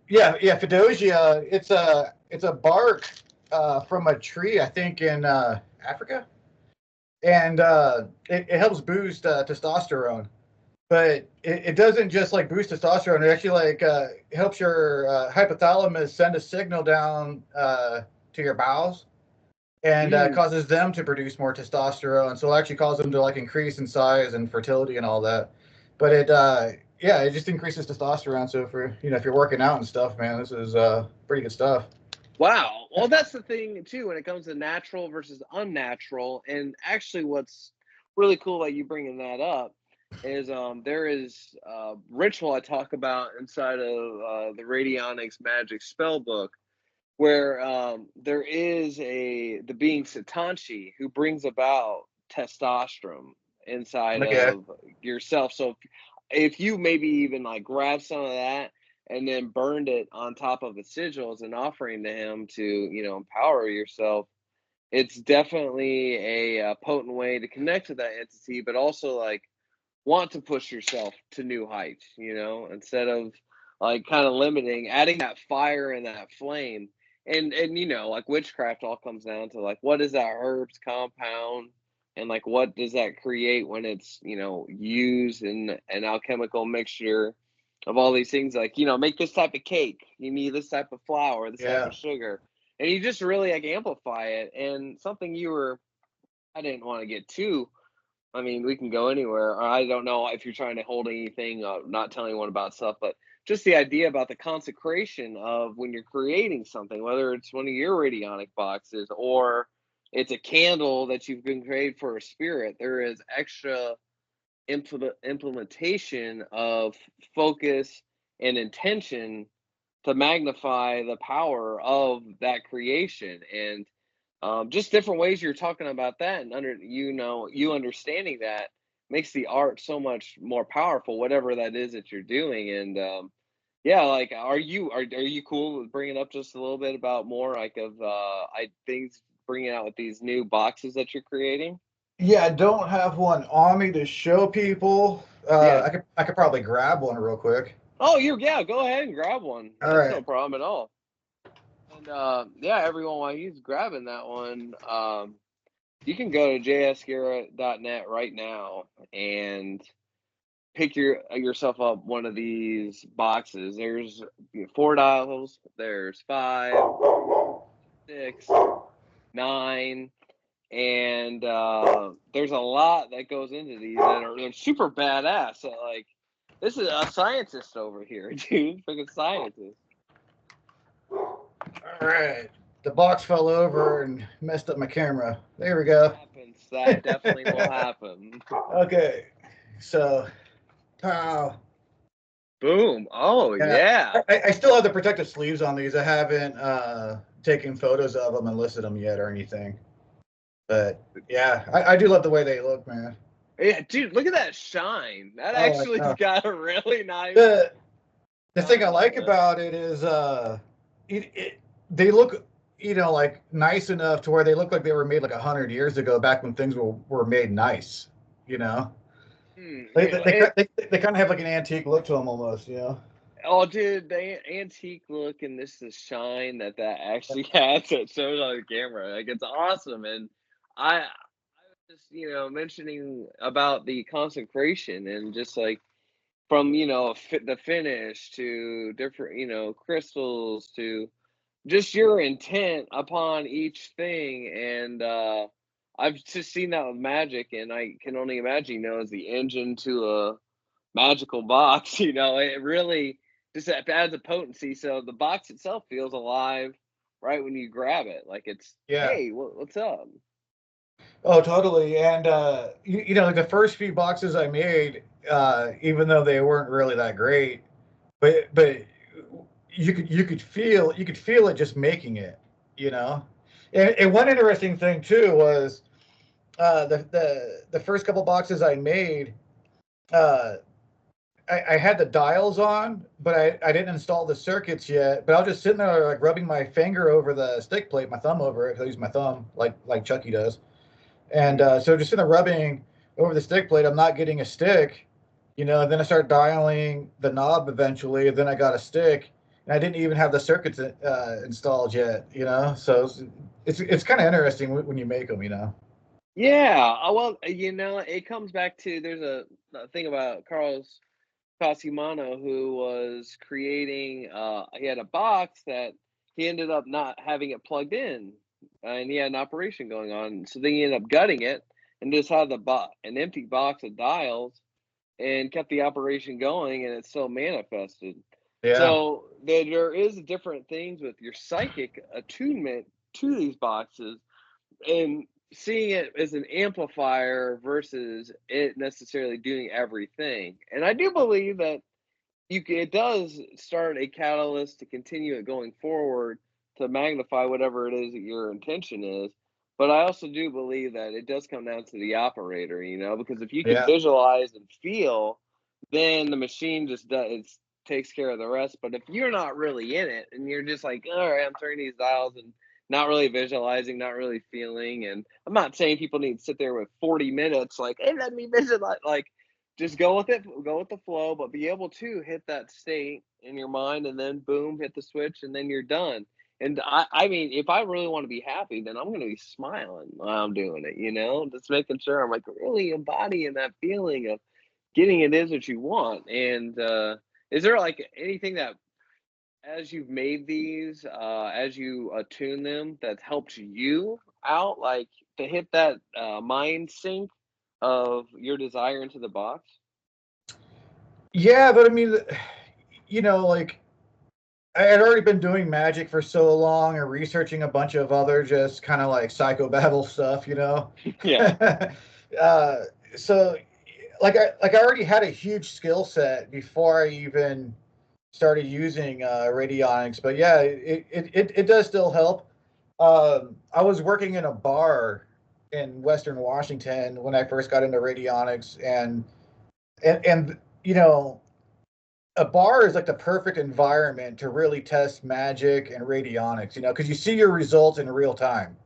Yeah, Fidosia. It's a bark from a tree, I think in Africa, and it helps boost testosterone. But it doesn't just like boost testosterone. It actually like helps your hypothalamus send a signal down to your bowels and Mm. causes them to produce more testosterone. So it actually causes them to like increase in size and fertility and all that. But yeah, it just increases testosterone. So if you're working out and stuff, man, this is pretty good stuff. Wow. Well, that's the thing too when it comes to natural versus unnatural. And actually, what's really cool about you bringing that up is there is ritual I talk about inside of the Radionics Magic Spell Book, where there is the being Satanchi who brings about testosterone inside Okay. of yourself. So if you maybe even like grab some of that and then burned it on top of a sigil as an offering to him to empower yourself, it's definitely a potent way to connect to that entity, but also like want to push yourself to new heights, instead of like kind of limiting, adding that fire and that flame. And like witchcraft all comes down to like what is that herbs compound and like what does that create when it's used in an alchemical mixture of all these things, like make this type of cake, you need this type of flour, this type Yeah. of sugar, and you just really like amplify it. And something I didn't want to get too, I mean, we can go anywhere. I don't know if you're trying to hold anything, not tell anyone about stuff, but just the idea about the consecration of when you're creating something, whether it's one of your radionic boxes or it's a candle that you've been created for a spirit, there is extra implementation of focus and intention to magnify the power of that creation. And just different ways you're talking about that, and you understanding that makes the art so much more powerful, whatever that is that you're doing. And yeah, like are you cool with bringing up just a little bit about more like of I things bringing out with these new boxes that you're creating? Yeah, I don't have one on me to show people. Yeah. I could probably grab one real quick. Oh, yeah, go ahead and grab one, All that's no right. problem at all. And yeah, everyone, while he's grabbing that one, you can go to jsgarrett.net right now and pick yourself up one of these boxes. There's 4 dials, there's 5, 6, 9, and there's a lot that goes into these that they're super badass. So, like, this is a scientist over here, dude, freaking scientist. All right. The box fell over and messed up my camera. There we That go. happens. That definitely will happen. Okay. So, pow. Boom. Oh Yeah. yeah. I still have the protective sleeves on these. I haven't taken photos of them and listed them yet or anything. But yeah, I do love the way they look, man. Yeah, dude, look at that shine. That Oh, I actually's know. got a really nice The the thing shine I on like it. about it is they look like nice enough to where they look like they were made like 100 years ago, back when things were made nice. You know, they Yeah, they, they, they kind of have like an antique look to them almost. You know. oh, dude, the antique look and this the shine that actually has that shows on the camera, like it's awesome. And I was just mentioning about the consecration and just like from the finish to different crystals to just your intent upon each thing. And I've just seen that with magic, and I can only imagine as the engine to a magical box, it really just adds a potency, so the box itself feels alive right when you grab it, like it's, Yeah. hey, what's up. Oh, totally. And like the first few boxes I made, even though they weren't really that great, but you could feel it just making it. You know. And one interesting thing too was the first couple boxes I made. Uh, I had the dials on, but I didn't install the circuits yet. But I was just sitting there like rubbing my finger over the stick plate, my thumb over it, 'cause I use my thumb like Chucky does. And Mm. so just sitting there rubbing over the stick plate, I'm not getting a stick. And then I start dialing the knob eventually. And then I got a stick, and I didn't even have the circuits installed yet. You know, so it's kind of interesting when you make them. You know. Yeah. Well, it comes back to there's a thing about Carlos Casimano who was creating. He had a box that he ended up not having it plugged in, and he had an operation going on. So then he ended up gutting it and just had an empty box of dials and kept the operation going, and it still manifested. Yeah. So there is different things with your psychic attunement to these boxes, and seeing it as an amplifier versus it necessarily doing everything. And I do believe that it does start a catalyst to continue it going forward to magnify whatever it is that your intention is. But I also do believe that it does come down to the operator, because if you can Yeah. visualize and feel, then the machine just takes care of the rest. But if you're not really in it and you're just like, all right, I'm turning these dials and not really visualizing, not really feeling, and I'm not saying people need to sit there with 40 minutes like, hey, let me visualize, like, just go with it, go with the flow, but be able to hit that state in your mind and then boom, hit the switch and then you're done. And I mean, if I really want to be happy, then I'm going to be smiling while I'm doing it, just making sure I'm like really embodying that feeling of getting it is what you want. And is there like anything that, as you've made these, as you attune them, that's helped you out, like to hit that mind sync of your desire into the box? Yeah, but I mean, like I had already been doing magic for so long and researching a bunch of other just kind of like psychobabble stuff, Yeah. uh, so like I already had a huge skill set before I even started using radionics. But yeah, it does still help. I was working in a bar in Western Washington when I first got into radionics, and a bar is like the perfect environment to really test magic and radionics, because you see your results in real time,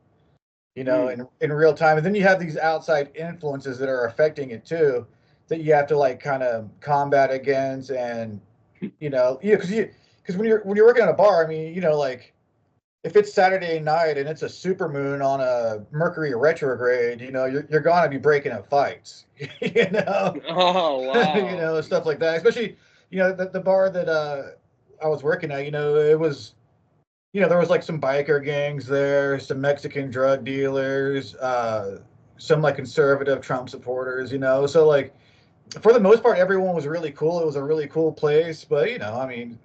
Mm. in real time. And then you have these outside influences that are affecting it too, that you have to like kind of combat against. And, because when you're working on a bar, I mean, like if it's Saturday night and it's a super moon on a Mercury retrograde, you're gonna be breaking up fights, Oh, wow. stuff like that. Especially, the bar that I was working at, it was, there was like some biker gangs there, some Mexican drug dealers, some like conservative Trump supporters, So like for the most part, everyone was really cool. It was a really cool place, but I mean,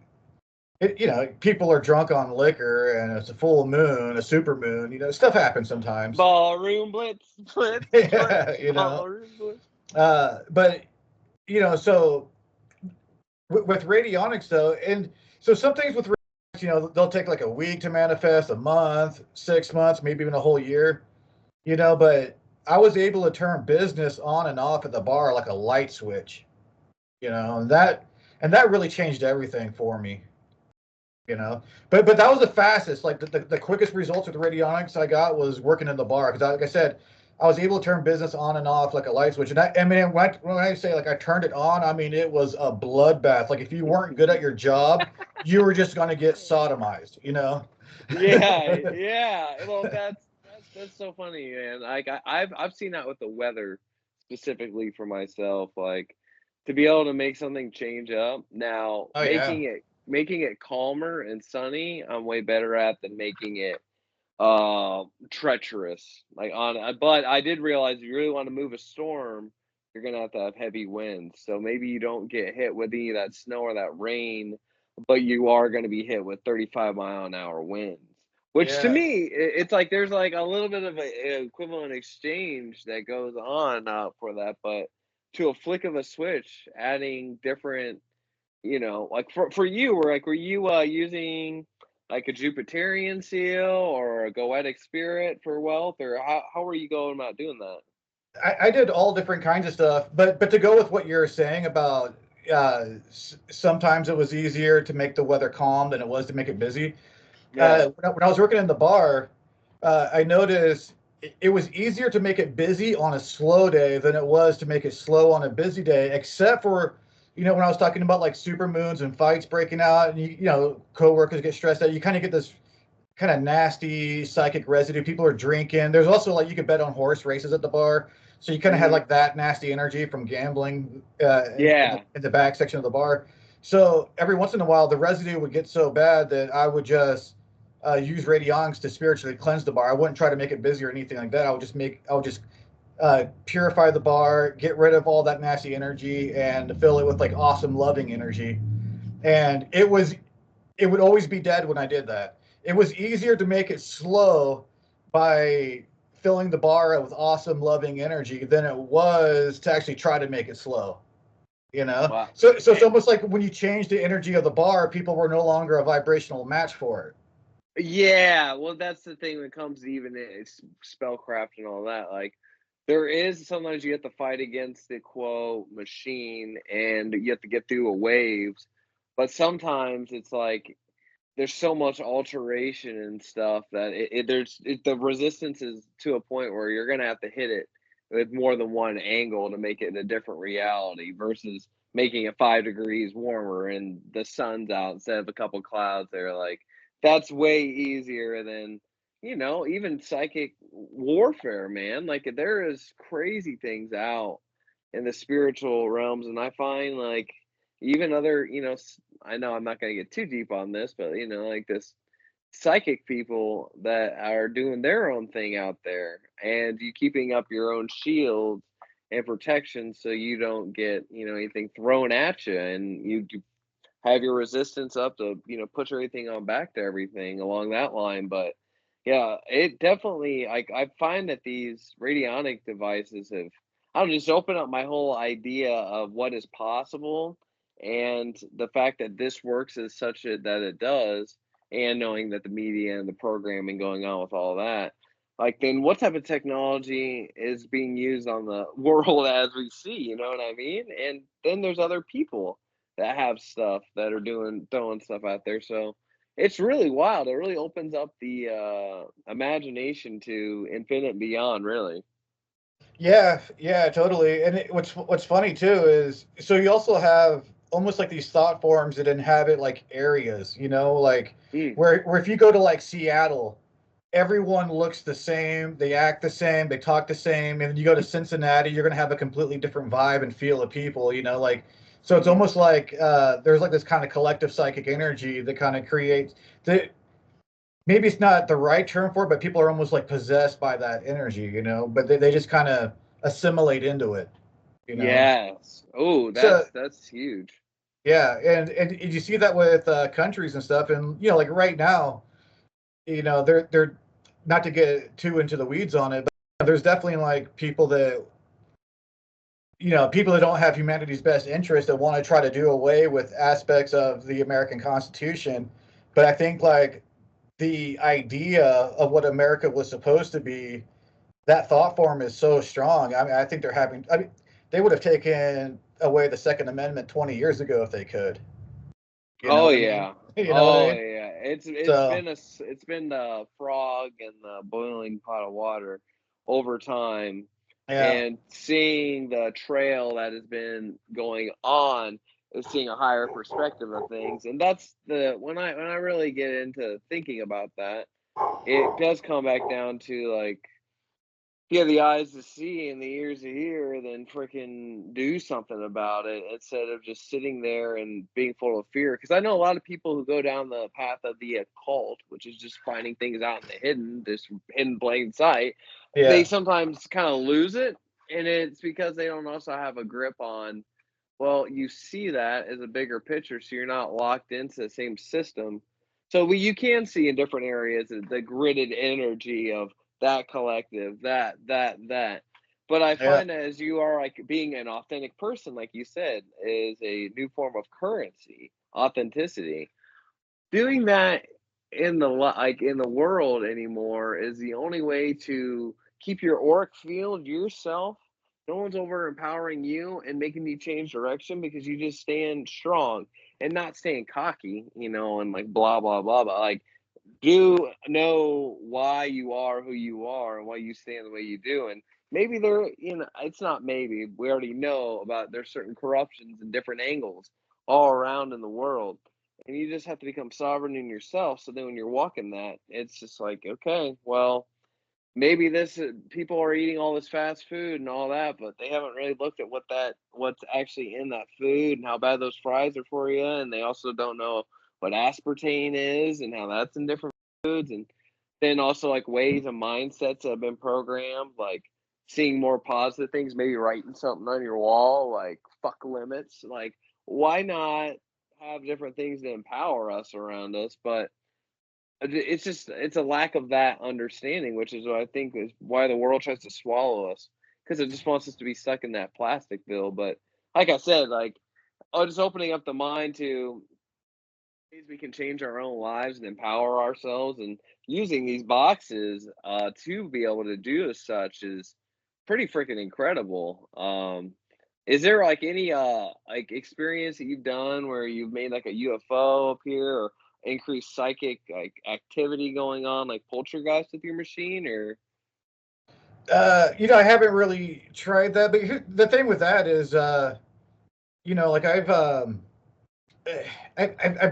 people are drunk on liquor and it's a full moon, a super moon, stuff happens sometimes. Ballroom blitz, blitz, blitz, Yeah, ballroom blitz. But so with radionics though, and so some things with radionics, they'll take like a week to manifest, a month, 6 months, maybe even a whole year, but I was able to turn business on and off at the bar like a light switch, and that really changed everything for me. But that was the fastest, like the quickest results with radionics I got was working in the bar, because like I said, I was able to turn business on and off like a light switch. And I mean, when I say like I turned it on, I mean it was a bloodbath. Like if you weren't good at your job, you were just going to get sodomized. Yeah, yeah. Well, that's so funny, man. Like I've seen that with the weather specifically for myself. Like to be able to make something change up. Now, Oh yeah. making it calmer and sunny, I'm way better at than making it treacherous. But I did realize if you really want to move a storm, you're gonna have to have heavy winds. So maybe you don't get hit with any of that snow or that rain, but you are gonna be hit with 35-mile-an-hour winds. Which to Yeah. me, it's like there's like a little bit of a equivalent exchange that goes on for that, but to a flick of a switch, adding different, like for you, were you using like a Jupiterian seal or a Goetic spirit for wealth, or how were you going about doing that? I did all different kinds of stuff, but to go with what you're saying about sometimes it was easier to make the weather calm than it was to make it busy. Yeah. When I was working in the bar, I noticed it was easier to make it busy on a slow day than it was to make it slow on a busy day, except for, when I was talking about like super moons and fights breaking out, and coworkers get stressed out, you kind of get this kind of nasty psychic residue. People are drinking. There's also like you could bet on horse races at the bar, so you kind of had like that nasty energy from gambling in the back section of the bar. So every once in a while, the residue would get so bad that I would just use radionics to spiritually cleanse the bar. I wouldn't try to make it busy or anything like that. I would just purify the bar, get rid of all that nasty energy, and fill it with like awesome, loving energy. And it would always be dead when I did that. It was easier to make it slow by filling the bar with awesome, loving energy than it was to actually try to make it slow. Wow. So it's almost like when you change the energy of the bar, people were no longer a vibrational match for it. Yeah, well, that's the thing when it comes to even spellcraft and all that. Like, there is sometimes you have to fight against the quote machine, and you have to get through a waves. But sometimes it's like there's so much alteration and stuff that the resistance is to a point where you're gonna have to hit it with more than one angle to make it a different reality versus making it 5 degrees warmer and the sun's out instead of a couple clouds. They're like, that's way easier than even psychic warfare, man. Like, there is crazy things out in the spiritual realms, and I find like even other, I know I'm not going to get too deep on this, but like this psychic people that are doing their own thing out there, and you keeping up your own shield and protection so you don't get anything thrown at you, and you have your resistance up to push everything on back to everything along that line. But yeah, it definitely, I find that these radionic devices have, I don't know, just open up my whole idea of what is possible, and the fact that this works as such that it does, and knowing that the media and the programming going on with all that, like, then what type of technology is being used on the world as we see, you know what I mean? And then there's other people that have stuff that are throwing stuff out there. So it's really wild. It really opens up the imagination to infinite and beyond, really. Yeah, totally. And what's funny too is so you also have almost like these thought forms that inhabit like areas, like Mm. where if you go to like Seattle, everyone looks the same, they act the same, they talk the same, and then you go to Cincinnati, you're gonna have a completely different vibe and feel of people, like so it's Hmm. almost like there's like this kind of collective psychic energy that kind of creates the maybe it's not the right term for it, but people are almost like possessed by that energy, but they just kind of assimilate into it. Yes. Oh, So that's huge. yeah, and you see that with countries and stuff, and like right now, they're not to get too into the weeds on it, but there's definitely like people that don't have humanity's best interest that want to try to do away with aspects of the American Constitution. But I think like the idea of what America was supposed to be, that thought form is so strong. I mean, I think I mean, they would have taken away the Second Amendment 20 years ago if they could. You know Oh what I mean? yeah. You know what I Oh mean? yeah. It's So, been it's been the frog and the boiling pot of water over time, yeah, and seeing the trail that has been going on is seeing a higher perspective of things. And that's the when I really get into thinking about that, it does come back down to like, you have the eyes to see and the ears to hear, then freaking do something about it instead of just sitting there and being full of fear. Because I know a lot of people who go down the path of the occult, which is just finding things out in the hidden, this hidden plain sight. They yeah, sometimes kind of lose it, and it's because they don't also have a grip on. Well, you see that as a bigger picture, so you're not locked into the same system. So you can see in different areas the gridded energy of that collective, that. But I yeah, find that as you are like being an authentic person, like you said, is a new form of currency, authenticity. Doing that in in the world anymore is the only way to keep your auric field yourself. No one's over empowering you and making you change direction because you just stand strong and not staying cocky, and like blah blah blah blah. Like, do know why you are who you are and why you stand the way you do, and maybe they're, it's not maybe, we already know about there's certain corruptions and different angles all around in the world. And you just have to become sovereign in yourself. So then when you're walking that, it's just like, okay, well, maybe people are eating all this fast food and all that, but they haven't really looked at what's actually in that food and how bad those fries are for you. And they also don't know what aspartame is and how that's in different foods. And then also like ways and mindsets that have been programmed, like seeing more positive things, maybe writing something on your wall, like fuck limits. Like, why not have different things to empower us around us? But it's a lack of that understanding, which is what I think is why the world tries to swallow us, because it just wants us to be stuck in that plastic bill. But like I said, like, just opening up the mind to ways we can change our own lives and empower ourselves, and using these boxes to be able to do as such is pretty freaking incredible. Is there like any like experience that you've done where you've made like a UFO appear, or increased psychic like activity going on, like poltergeist with your machine? Or I haven't really tried that, but the thing with that is, like I've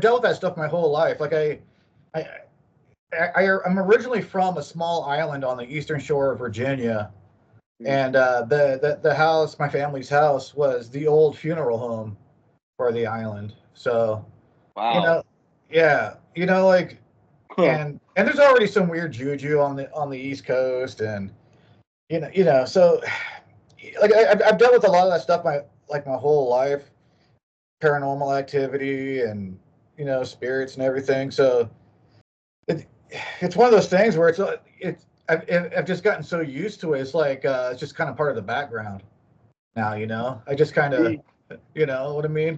dealt with that stuff my whole life. Like I, I'm originally from a small island on the eastern shore of Virginia, Hmm. and the house, my family's house, was the old funeral home for the island. So, you Wow. know, yeah, like, Huh. and there's already some weird juju on the East Coast, and so like I've dealt with a lot of that stuff my whole life, paranormal activity and spirits and everything. So it, it's one of those things where I've just gotten so used to it. It's like it's just kind of part of the background now. I just kind of what I mean.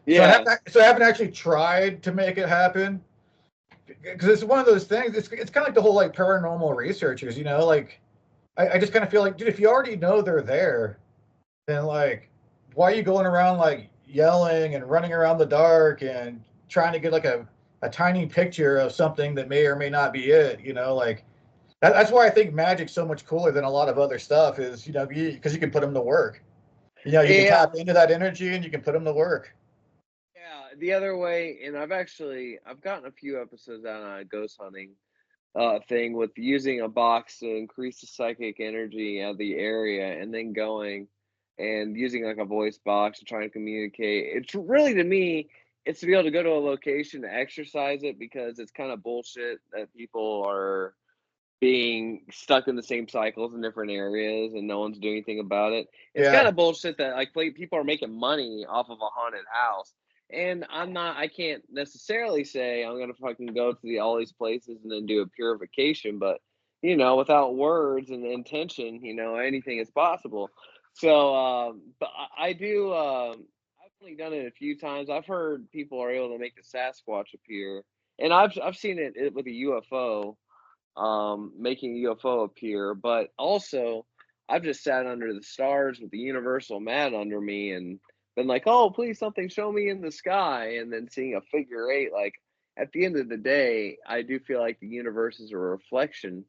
So Yeah. I haven't actually tried to make it happen because it's one of those things. It's kind of like the whole like paranormal researchers. Like I just kind of feel like, dude, if you already know they're there, then like, why are you going around like yelling and running around the dark and trying to get like a tiny picture of something that may or may not be it? Like that's why I think magic's so much cooler than a lot of other stuff. Is because you can put them to work. You can Yeah. tap into that energy and you can put them to work. Yeah. The other way, and I've gotten a few episodes out on a ghost hunting thing with using a box to increase the psychic energy of the area, and then going and using like a voice box to try and communicate. It's really, to me, it's to be able to go to a location to exercise it, because it's kind of bullshit that people are being stuck in the same cycles in different areas and no one's doing anything about it. It's kind Yeah, of bullshit that like people are making money off of a haunted house. And I can't necessarily say I'm gonna fucking go to all these places and then do a purification, but without words and intention, anything is possible. So, but I do. I've only done it a few times. I've heard people are able to make the Sasquatch appear, and I've seen it with a UFO, making UFO appear. But also, I've just sat under the stars with the universal mat under me and been like, "Oh, please, something, show me in the sky," and then seeing a figure eight. Like, at the end of the day, I do feel like the universe is a reflection,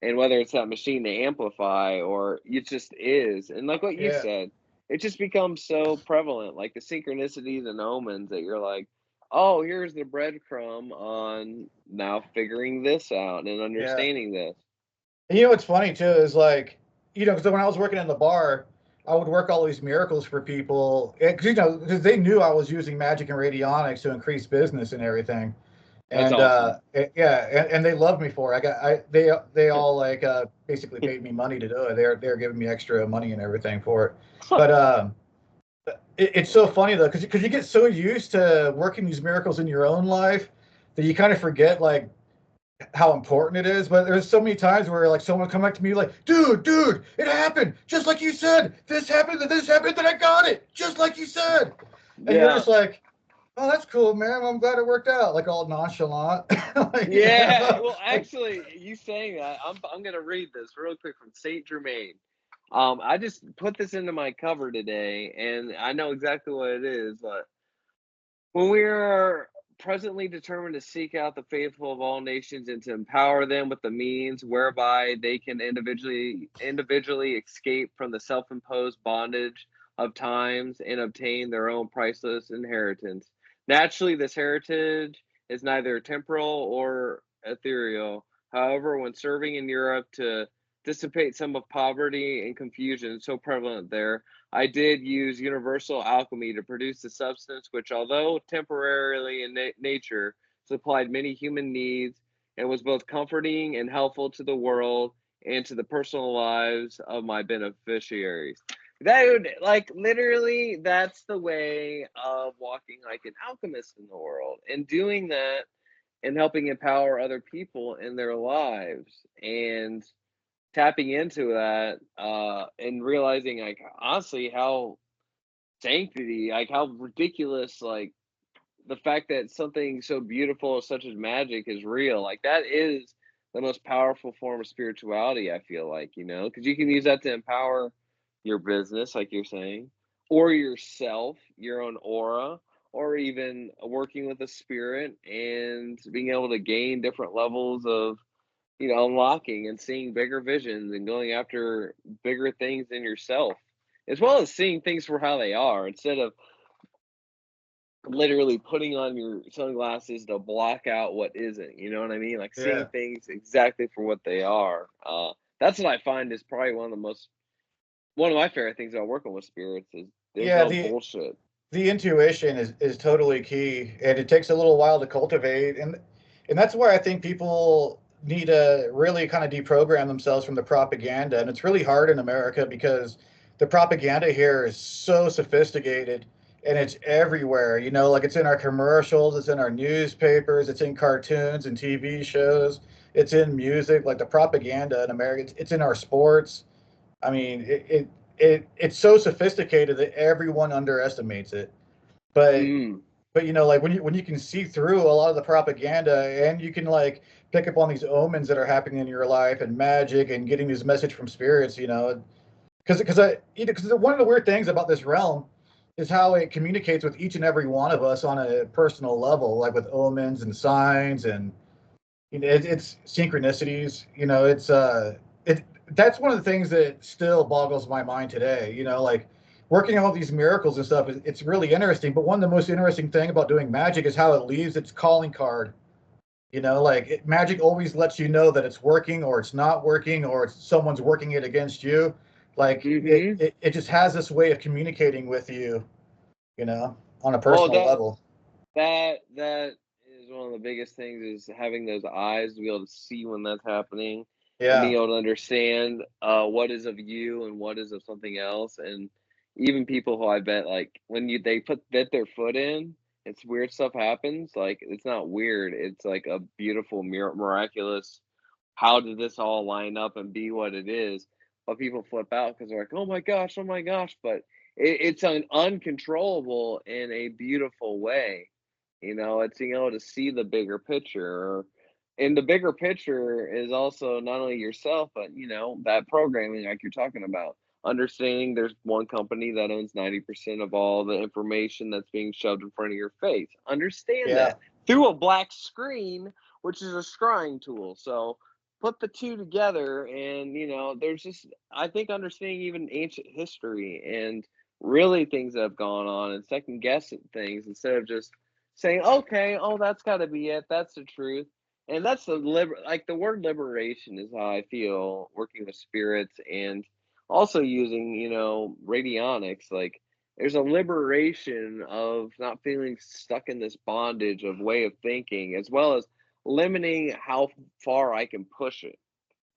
and whether it's that machine to amplify or it just is, and like what you yeah, said, it just becomes so prevalent, like the synchronicities and omens, that you're like, oh, here's the breadcrumb on now figuring this out and yeah. understanding this. And what's funny too is like, because when I was working in the bar, I would work all these miracles for people, because because they knew I was using magic and radionics to increase business and everything. That's And awesome. yeah, and they loved me for it. They all like basically paid me money to do it. They're giving me extra money and everything for it. But it's so funny though, because you get so used to working these miracles in your own life that you kind of forget like how important it is. But there's so many times where like someone come back to me like, dude, it happened just like you said. This happened, and this happened, and I got it just like you said. And you're Yeah. just like, oh, that's cool, man. I'm glad it worked out. Like all nonchalant, like, Yeah. Well, like actually, you saying that, I'm gonna read this real quick from Saint Germain. I just put this into my cover today, and I know exactly what it is. But when we are presently determined to seek out the faithful of all nations and to empower them with the means whereby they can individually escape from the self-imposed bondage of times and obtain their own priceless inheritance. Naturally, this heritage is neither temporal or ethereal. However, when serving in Europe to dissipate some of poverty and confusion so prevalent there, I did use universal alchemy to produce a substance which, although temporarily in nature, supplied many human needs and was both comforting and helpful to the world and to the personal lives of my beneficiaries. That would, like, literally, that's the way of walking like an alchemist in the world, and doing that and helping empower other people in their lives. And tapping into that, and realizing, like, honestly, how sanctity, like how ridiculous, like the fact that something so beautiful such as magic is real, like that is the most powerful form of spirituality, I feel like, because you can use that to empower your business, like you're saying, or yourself, your own aura, or even working with a spirit and being able to gain different levels of, unlocking and seeing bigger visions and going after bigger things in yourself, as well as seeing things for how they are instead of literally putting on your sunglasses to block out what isn't. You know what I mean? Like seeing Yeah. things exactly for what they are. That's what I find is probably one of my favorite things about working with spirits is there's Yeah. no The bullshit. the intuition is totally key, and it takes a little while to cultivate, and that's where I think people need to really kind of deprogram themselves from the propaganda. And it's really hard in America because the propaganda here is so sophisticated and it's everywhere. Like it's in our commercials, it's in our newspapers, it's in cartoons and TV shows, it's in music. Like the propaganda in America, it's in our sports. I mean, it's so sophisticated that everyone underestimates it. But Mm. like when you can see through a lot of the propaganda, and you can like pick up on these omens that are happening in your life and magic and getting this message from spirits, because one of the weird things about this realm is how it communicates with each and every one of us on a personal level, like with omens and signs, and it's synchronicities. It that's one of the things that still boggles my mind today. Like working on all these miracles and stuff. It's really interesting. But one of the most interesting thing about doing magic is how it leaves its calling card. Magic always lets you know that it's working or it's not working or someone's working it against you. Like Hmm. it just has this way of communicating with you, on a Well, personal level. that is one of the biggest things is having those eyes to be able to see when that's happening and being Yeah. able to understand what is of you and what is of something else. And even people who I bet, like when they bet their foot in, it's weird stuff happens. Like it's not weird. It's like a beautiful, miraculous. How did this all line up and be what it is? But people flip out because they're like, oh my gosh. But it's an uncontrollable in a beautiful way. It's being able to see the bigger picture. And the bigger picture is also not only yourself, but that programming, like you're talking about. Understanding there's one company that owns 90% of all the information that's being shoved in front of your face. Understand Yeah. that through a black screen, which is a scrying tool. So put the two together, and there's just, I think, understanding even ancient history and really things that have gone on and second guessing things instead of just saying, okay, oh, that's got to be it, that's the truth. And that's like the word liberation is how I feel working with spirits, and also using radionics. Like there's a liberation of not feeling stuck in this bondage of way of thinking, as well as limiting how far I can push it.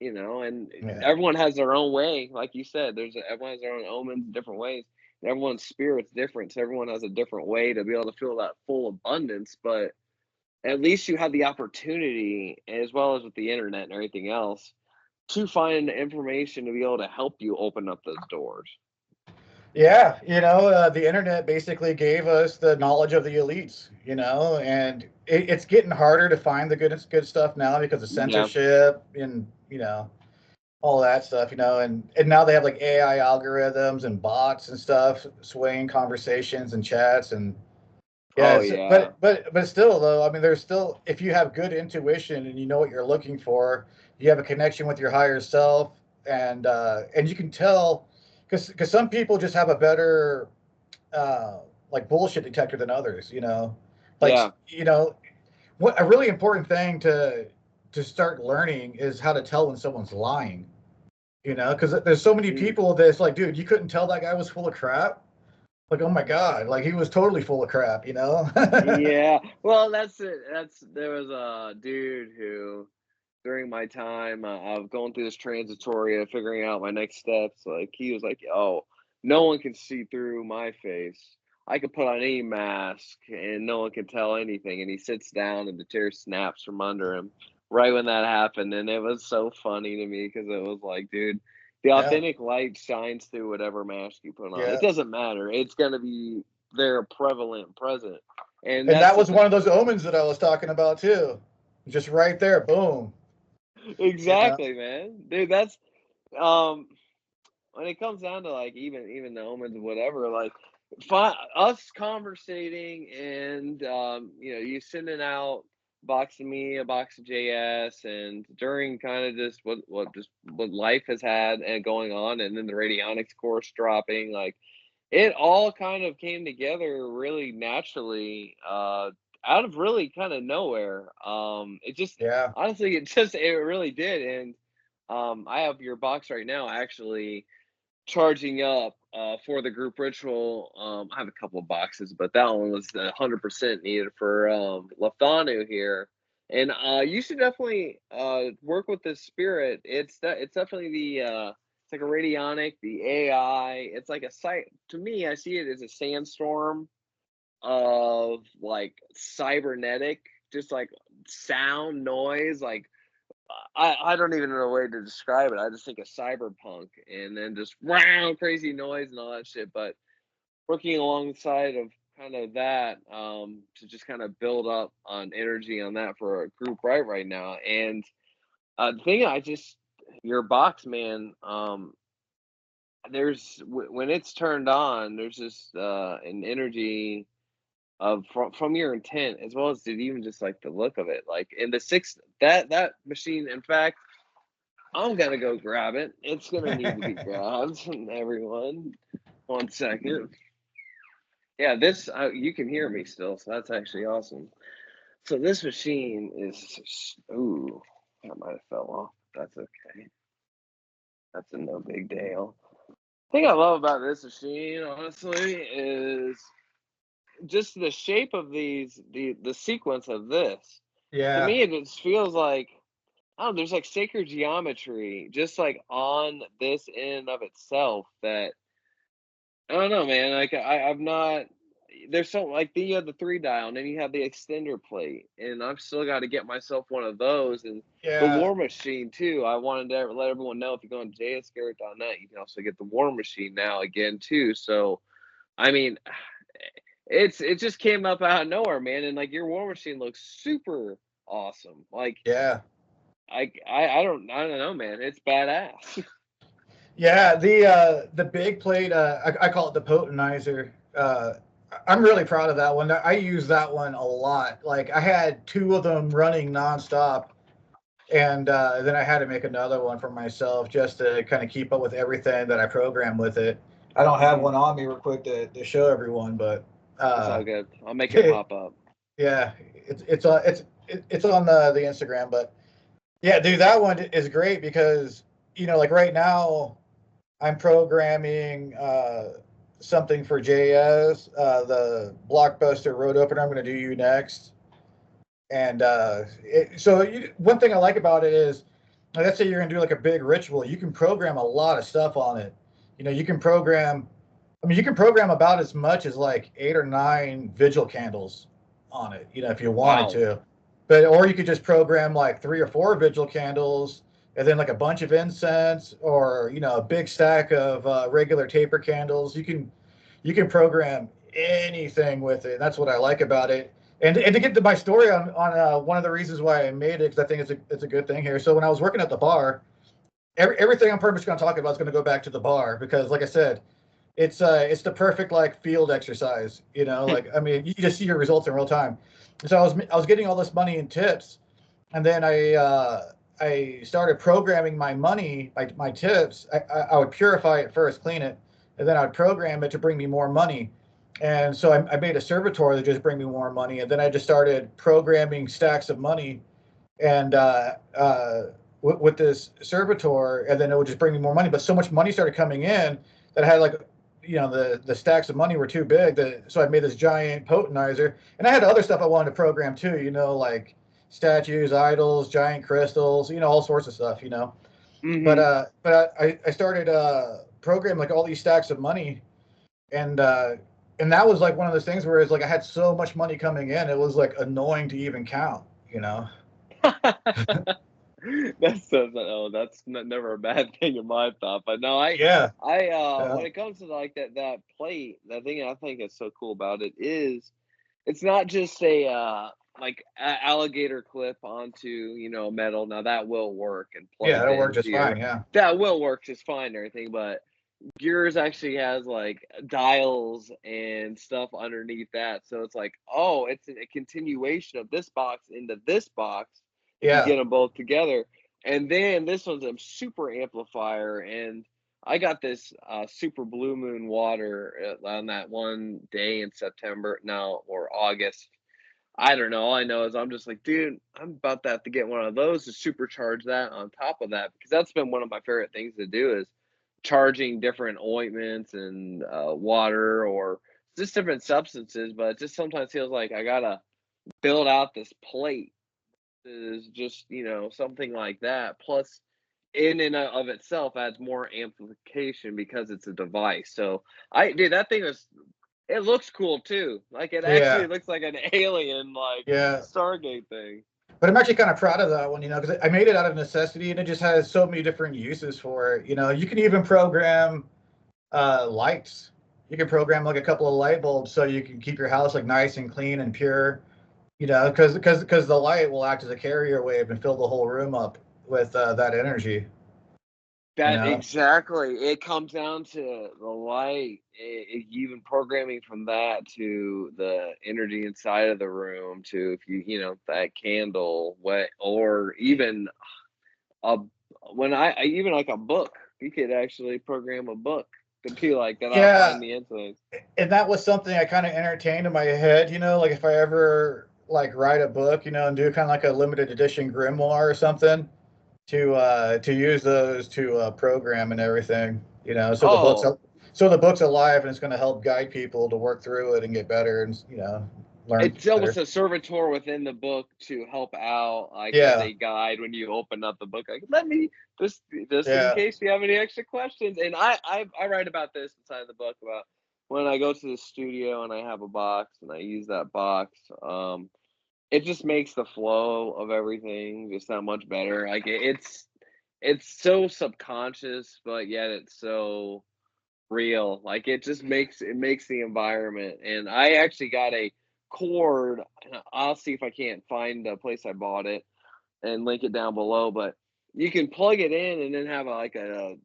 And Yeah. everyone has their own way, like you said. Everyone has their own omens, different ways. And everyone's spirit's different, so everyone has a different way to be able to feel that full abundance. But at least you have the opportunity, as well as with the internet and everything else, to find information to be able to help you open up those doors. Yeah, the internet basically gave us the knowledge of the elites, and it's getting harder to find the good stuff now because of Yeah. censorship and all that stuff, and now they have like AI algorithms and bots and stuff swaying conversations and chats, and Oh Yes, yeah. but still though, I mean, there's still, if you have good intuition and you know what you're looking for, you have a connection with your higher self, and you can tell, because some people just have a better like bullshit detector than others, you know, like Yeah. you know, what a really important thing to start learning is how to tell when someone's lying, you know, because there's so many Mm. people that's like, dude, you couldn't tell that guy was full of crap. Like, oh my god, like he was totally full of crap, you know. Yeah. Well, that's it. There was a dude who during my time of going through this transitory of figuring out my next steps, like he was like, "Oh, no one can see through my face. I could put on any mask and no one can tell anything." And he sits down and the chair snaps from under him right when that happened, and it was so funny to me because it was like, dude, the Yeah, authentic light shines through whatever mask you put on. It yeah. doesn't matter. It's gonna be there, prevalent, present, and And that's that was such a one of those omens that I was talking about too. Just right there, boom. You know. exactly, man, dude. That's um when it comes down to like even the omens and whatever, like us conversating and you sending out box of me, a box of JS, and during kind of just what life has had and going on, and then the radionics course dropping, like it all kind of came together really naturally, out of really kind of nowhere. It just Yeah. honestly, it really did, and I have your box right now actually charging up for the group ritual. I have a couple of boxes, but that one was 100% needed for Lefthanu here. And you should definitely work with this spirit. It's definitely it's like a radionic, the AI. It's like a site to me. I see it as a sandstorm of like cybernetic, just like sound noise, like I don't even know a way to describe it. I just think of cyberpunk and then just wow, crazy noise and all that shit. But working alongside of kind of that, to just kind of build up on energy on that for a group right now. And the thing I just your box, man, when it's turned on, there's just an energy of from your intent as well as even just like the look of it. Like in the six that machine, in fact, I'm gonna go grab it. It's gonna need to be grabbed. Everyone, 1 second. Yeah, this you can hear me still, so that's actually awesome. So this machine is ooh, that might have fell off. That's okay. That's a no big deal. Thing I love about this machine, honestly, is just the shape of the sequence of this. To Yeah. me, it just feels like oh, there's like sacred geometry just like on this in and of itself that I don't know, man. Like I've not. There's so like you have the 3 dial, and then you have the extender plate, and I've still got to get myself one of those, and the Yeah. War Machine too. I wanted to let everyone know if you go on jsgarrett.net, you can also get the War Machine now again too. So I mean, it just came up out of nowhere, man, and like your War Machine looks super awesome. Like Yeah. I don't know, man. It's badass. Yeah. The big plate, I call it the potentizer. I'm really proud of that one. I use that one a lot. Like I had two of them running nonstop, and then I had to make another one for myself just to kind of keep up with everything that I program with it. I don't have Mhm. one on me real quick to show everyone, but It's uh, all good. I'll make it pop up. yeah, it's on the Instagram, but yeah, dude, that one is great because like right now I'm programming something for JS, the blockbuster road opener. I'm going to do you next, and one thing I like about it is, like, let's say you're going to do like a big ritual, you can program a lot of stuff on it. You can program. I mean, you can program about as much as like 8 or 9 vigil candles on it, if you wanted Wow. to. But or you could just program like 3 or 4 vigil candles, and then like a bunch of incense, or a big stack of regular taper candles. You can program anything with it. That's what I like about it. And to get to my story on one of the reasons why I made it, because I think it's a good thing here. So when I was working at the bar, everything I'm pretty much going to talk about is going to go back to the bar because, like I said, it's the perfect like field exercise, you know. Like I mean, you just see your results in real time. So I was getting all this money in tips, and then I started programming my money, my tips. I would purify it first, clean it, and then I'd program it to bring me more money. And so I made a servitor that just bring me more money, and then I just started programming stacks of money, and with this servitor, and then it would just bring me more money. But so much money started coming in that I had like, you know, the stacks of money were too big. So I made this giant potentizer, and I had other stuff I wanted to program too. You know, like statues, idols, giant crystals, you know, all sorts of stuff. You know, Mm-hmm. but I started programming like all these stacks of money, and and that was like one of those things where it's like I had so much money coming in, it was like annoying to even count. You know. That's so, oh, that's never a bad thing in my thought. But no, Yeah. when Yeah. it comes to like that plate, the thing I think is so cool about it is it's not just a like alligator clip onto, you know, metal. Now that will work and Yeah, plugged that'll work into just fine. your, Yeah. that will work just fine and everything. But yours actually has like dials and stuff underneath that. So it's like, oh, it's a continuation of this box into this box if you Yeah. get them both together. And then this one's a super amplifier. And I got this super blue moon water on that one day in September, no, or August. I don't know. All I know is I'm just like, dude, I'm about to have to get one of those to supercharge that on top of that, because that's been one of my favorite things to do is charging different ointments and water or just different substances. But it just sometimes feels like I gotta build out this plate is just, you know, something like that. Plus, in and of itself adds more amplification because it's a device. So I, dude, that thing is, it looks cool too. Like it actually Yeah. looks like an alien, like Yeah. Stargate thing. But I'm actually kind of proud of that one, you know, because I made it out of necessity, and it just has so many different uses for it. You know, you can even program lights. You can program like a couple of light bulbs so you can keep your house like nice and clean and pure. You know, because the light will act as a carrier wave and fill the whole room up with that energy. You That know. exactly. It comes down to the light, even programming from that to the energy inside of the room to if you know that candle, what or even a when I even like a book, you could actually program a book to be like that. I'll Yeah, find the influence. and that was something I kind of entertained in my head. You know, like if I ever like write a book, you know, and do kind of like a limited edition grimoire or something to use those to program and everything. You know, Oh, so the book's alive and it's going to help guide people to work through it and get better and you know learn it's almost better. a servitor within the book to help out, like as Yeah, a guide when you open up the book. Like, let me just in yeah, case you have any extra questions. And I write about this inside the book about when I go to the studio and I have a box and I use that box. It just makes the flow of everything just that much better. Like it's so subconscious, but yet it's so real. Like it makes the environment. And I actually got a cord. I'll see if I can't find the place I bought it and link it down below. But you can plug it in and then have a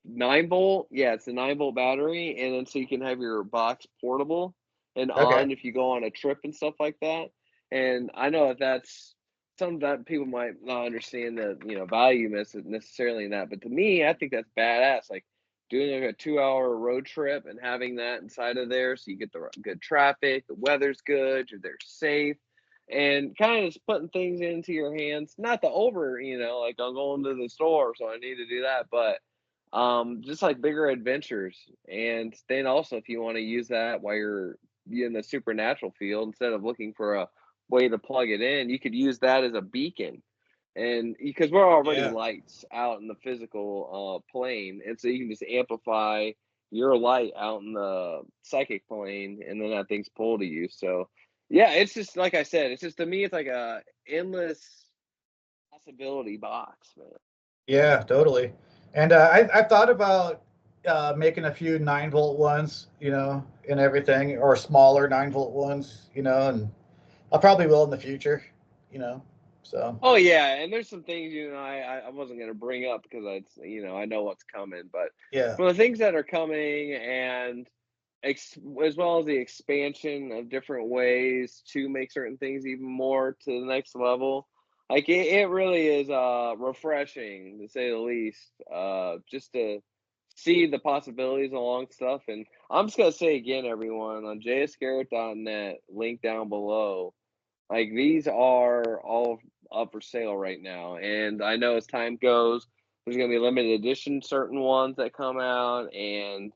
9 volt. Yeah, it's a 9 volt battery, and then so you can have your box portable and okay, on if you go on a trip and stuff like that. And I know that that's some that people might not understand the value necessarily in that, but to me, I think that's badass. Like doing like a 2 hour road trip and having that inside of there, so you get the good traffic, the weather's good, you're there safe. And kind of just putting things into your hands, not the over, like I'm going to the store, so I need to do that, but just like bigger adventures. And then also if you want to use that while you're in the supernatural field, instead of looking for a way to plug it in, you could use that as a beacon. And because we're already yeah, lights out in the physical plane, and so you can just amplify your light out in the psychic plane, and then that thing's pulled to you. So yeah, it's just like I said, it's just to me it's like a endless possibility box, man. yeah, totally. And I've thought about making a few 9 volt ones, you know, and everything, or smaller 9 volt ones, you know, and I probably will in the future, you know. So. Oh yeah, and there's some things I wasn't gonna bring up because I know what's coming, but Yeah. for the things that are coming and as well as the expansion of different ways to make certain things even more to the next level, like it really is refreshing to say the least. Just to see the possibilities along stuff, and I'm just gonna say again, everyone on jsgarrett.net, link down below. Like these are all up for sale right now, and I know as time goes, there's gonna be limited edition certain ones that come out, and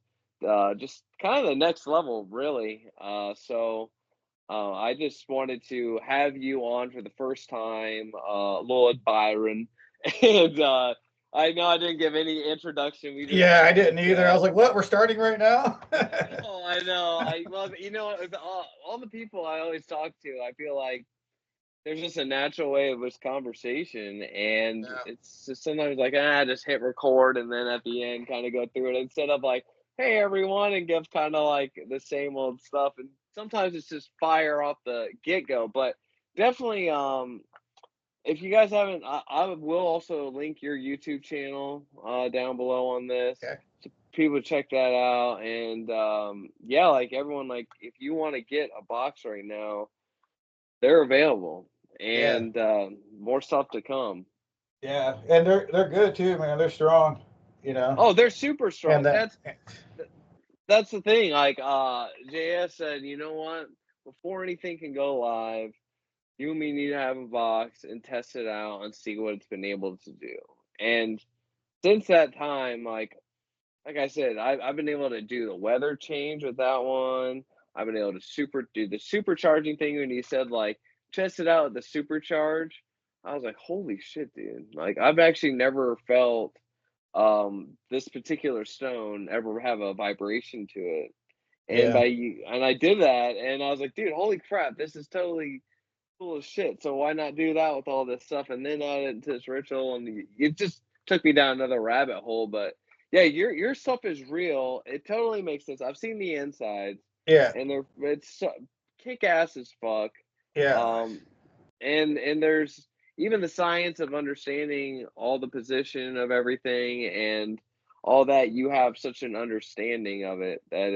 just kind of the next level, really. I just wanted to have you on for the first time, Lord Byron, and I know I didn't give any introduction. We just Yeah, kind I of didn't either. I was like, "What? We're starting right now?" I know. With all the people I always talk to, I feel like there's just a natural way of this conversation, and Yeah. it's just sometimes like just hit record and then at the end kind of go through it instead of like, hey everyone, and give kind of like the same old stuff. And sometimes it's just fire off the get-go, but definitely if you guys haven't, I will also link your YouTube channel down below on this, Okay. so people check that out. And yeah, like everyone, like if you want to get a box right now, they're available, Yeah. and more stuff to come. Yeah, and they're good too, man. They're strong, you know. Oh, they're super And strong. That's the thing. Like JS said, you know what? Before anything can go live, you and me need to have a box and test it out and see what it's been able to do. And since that time, like I said, I've been able to do the weather change with that one. I've been able to do the supercharging thing when he said like test it out with the supercharge. I was like, holy shit, dude. Like I've actually never felt this particular stone ever have a vibration to it. And yeah, I did that and I was like, dude, holy crap, this is totally cool as shit. So why not do that with all this stuff and then add it into this ritual? And it just took me down another rabbit hole. But yeah, your stuff is real. It totally makes sense. I've seen the insides, yeah, and it's kick ass as fuck. yeah, Um, and there's even the science of understanding all the position of everything and all that. You have such an understanding of it that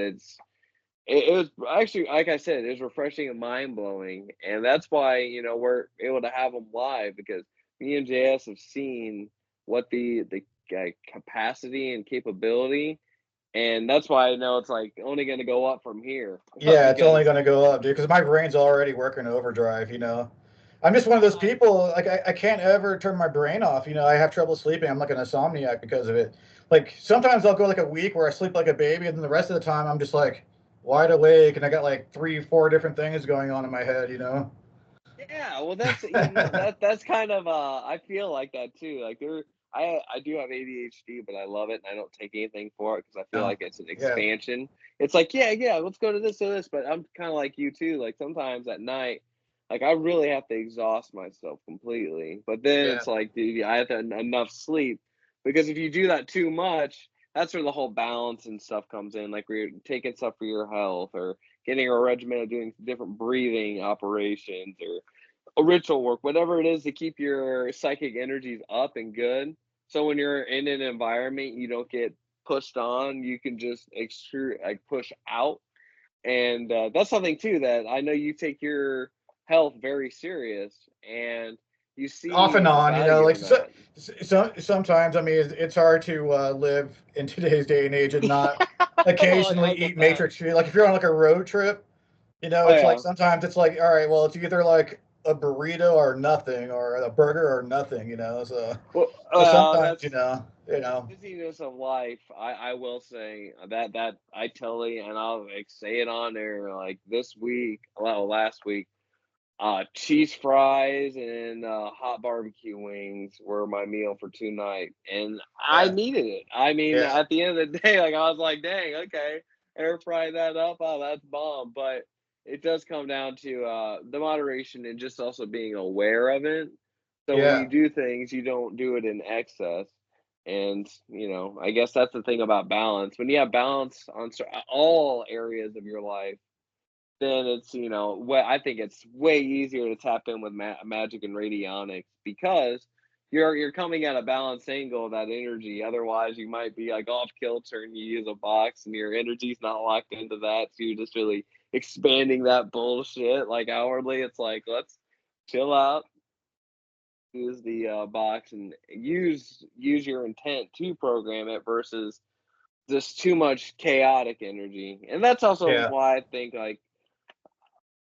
it was actually, like I said, it was refreshing and mind blowing, and that's why we're able to have them live because me and JS have seen what the capacity and capability, and that's why I know it's like only going to go up from here yeah. It's only because gonna go up, dude. Because my brain's already working overdrive. You know, I'm just one of those people. Like I can't ever turn my brain off. You know, I have trouble sleeping. I'm like an insomniac because of it. Like sometimes I'll go like a week where I sleep like a baby, and then the rest of the time I'm just like wide awake, and I got like 3, 4 different things going on in my head. You know. yeah, well, that's kind of I feel like that too. Like I do have ADHD, but I love it and I don't take anything for it because I feel No. like it's an Yeah. expansion. It's like yeah, let's go to this or this. But I'm kind of like you too. Like sometimes at night, like I really have to exhaust myself completely. But then Yeah. it's like, dude, I have to enough sleep because if you do that too much, that's where the whole balance and stuff comes in. Like we're taking stuff for your health or getting a regimen of doing different breathing operations or a ritual work, whatever it is to keep your psychic energies up and good. So when you're in an environment, you don't get pushed on. You can just extrude, like push out, and that's something too that I know you take your health very serious, and you Off and see the on, you know, value like in that. sometimes, I mean, it's hard to live in today's day and age and not occasionally I get eat that. Matrix food. Like if you're on like a road trip, you know, Oh it's like yeah. sometimes it's like, all right, well, it's either like a burrito or nothing, or a burger or nothing, you know. So sometimes, That's you know, busyness of life. I will say that I totally, and I'll like say it on there like this week, well last week, cheese fries and hot barbecue wings were my meal for tonight, and I yeah, needed it. I mean, yeah, at the end of the day, like I was like, dang, okay, air fry that up, oh that's bomb. But it does come down to the moderation and just also being aware of it. So when you yeah, do things, you don't do it in excess. And I guess that's the thing about balance. When you have balance on all areas of your life, then it's, I think it's way easier to tap in with magic and radionics, because you're coming at a balanced angle of that energy. Otherwise, you might be like off kilter and you use a box and your energy's not locked into that. So you're just really expanding that bullshit like outwardly. It's like, let's chill out, use the box, and use your intent to program it versus just too much chaotic energy. And that's also Yeah. why I think, like,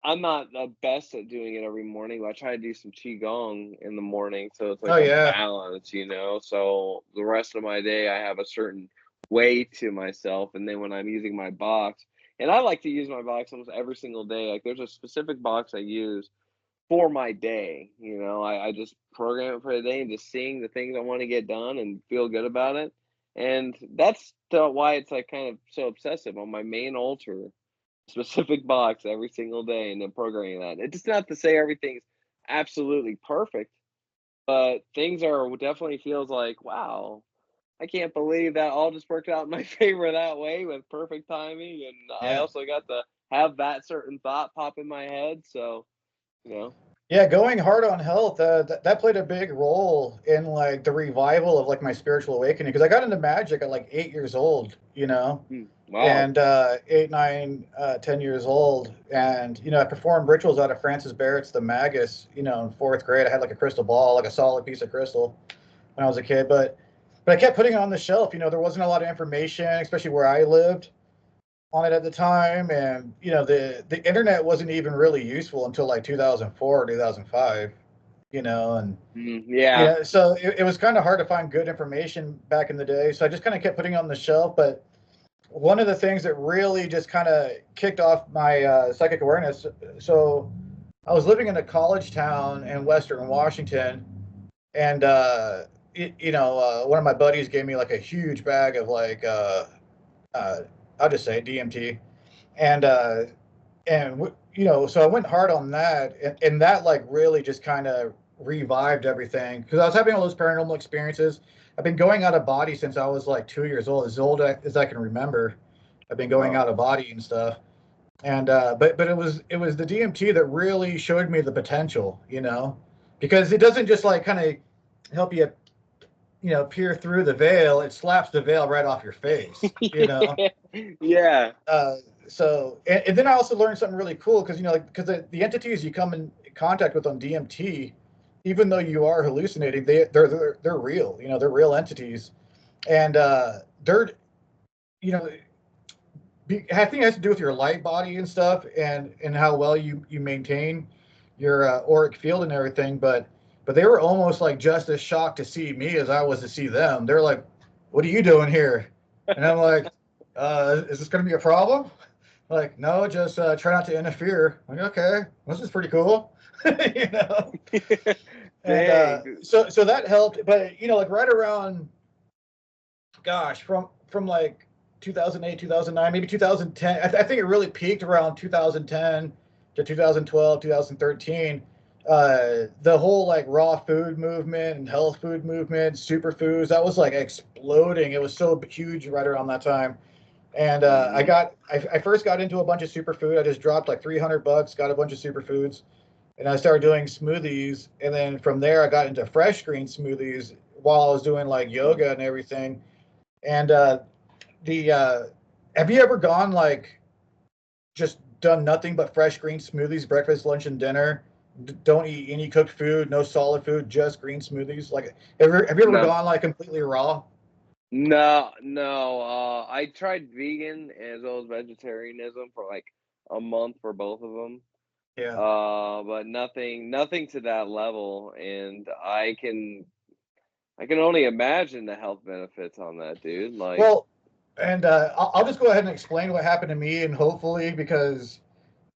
I'm not the best at doing it every morning, but I try to do some qigong in the morning, so it's Oh like a yeah. balance, So the rest of my day, I have a certain way to myself, and then when I'm using my box, and I like to use my box almost every single day. Like, there's a specific box I use for my day. I just program it for the day and just seeing the things I want to get done and feel good about it. And that's why it's like kind of so obsessive on my main altar, specific box every single day, and then programming that. It's not to say everything's absolutely perfect, but things are definitely feels like, wow, I can't believe that all just worked out in my favor that way with perfect timing. And I Yeah. also got to have that certain thought pop in my head. So, you know, Yeah, going hard on health, that played a big role in like the revival of like my spiritual awakening, because I got into magic at like 8 years old, wow. and 8, 9, 10 years old, and I performed rituals out of Francis Barrett's The Magus, in fourth grade. I had like a crystal ball, like a solid piece of crystal when I was a kid, but I kept putting it on the shelf. There wasn't a lot of information, especially where I lived, on it at the time, and the internet wasn't even really useful until like 2004 or 2005, and Yeah. so it was kind of hard to find good information back in the day, so I just kind of kept putting it on the shelf. But one of the things that really just kind of kicked off my psychic awareness, so I was living in a college town in Western Washington, and one of my buddies gave me like a huge bag of like uh, I'll just say DMT, and so I went hard on that, and that like really just kind of revived everything, because I was having all those paranormal experiences. I've been going out of body since I was like 2 years old, as old as I can remember. I've been going Wow. out of body and stuff, and but it was the DMT that really showed me the potential, because it doesn't just like kind of help you, peer through the veil. It slaps the veil right off your face, Yeah. uh, and then I also learned something really cool, because because the entities you come in contact with on DMT, even though you are hallucinating, they're real. They're real entities, and they're you know I think it has to do with your light body and stuff, and how well you maintain your auric field and everything. But they were almost like just as shocked to see me as I was to see them. They're like, "What are you doing here?" And I'm like, "Is this going to be a problem?" Like, no, just try not to interfere. Like, okay, this is pretty cool, you know. And Dang. so that helped. But like right around, gosh, from like 2008, 2009, maybe 2010. I think it really peaked around 2010 to 2012, 2013. The whole like raw food movement and health food movement, superfoods, that was like exploding. It was so huge right around that time. And Mhm. I first got into a bunch of superfood. I just dropped like $300, got a bunch of superfoods, and I started doing smoothies. And then from there, I got into fresh green smoothies while I was doing like yoga and everything. And the have you ever gone like just done nothing but fresh green smoothies, breakfast, lunch, and dinner? Don't eat any cooked food, no solid food, just green smoothies. Like, have you ever No. gone like completely raw? No, no. I tried vegan as well as vegetarianism for like a month for both of them. Yeah. But nothing to that level, and I can only imagine the health benefits on that, dude. Like, Well, and I'll just go ahead and explain what happened to me, and hopefully, because